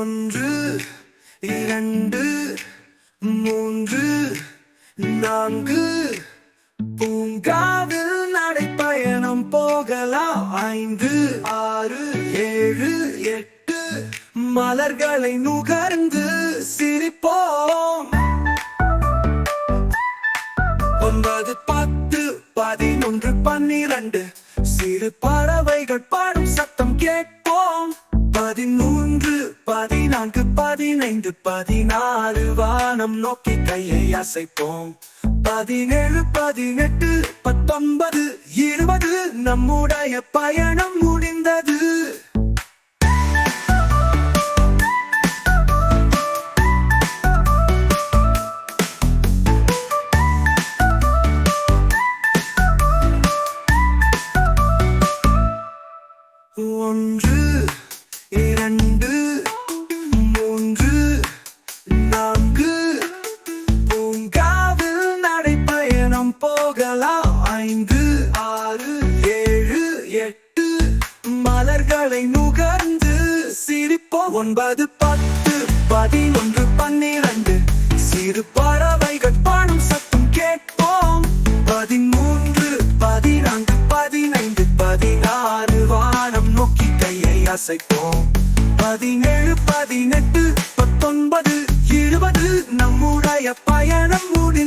ஒன்று, இரண்டு, மூன்று, நான்கு. பூங்காவில் நடைப்பயணம் போகலாம். 5, 6, 7, 8. மலர்களை நுகர்ந்து சிரிப்போம். 9, 10, 11, 12. சிறு பறவைகள் பாடும் சத்தம் கேட்போம். 13, 14, 15, 16. வானம் நோக்கி கையை அசைப்போம். 17, 18, 19, 20. நம்முடைய பயணம் முடிந்தது. ஒன்று, இரண்டு, மூன்று, நான்கு. பூங்காவில் நடைப்பயணம் போகலாம். 5, 6, 7, 8. மலர்களை நுகர்ந்து சிரிப்போம். 9, 10, 11, 12. சிறு பறவைகள் பாடும் சத்தம் கேட்போம். 13, 14, 15, 16. வானம் நோக்கி கையை அசைப்போம். 17, 18, 19, 20. நம்முடைய பயணம் முடிந்தது.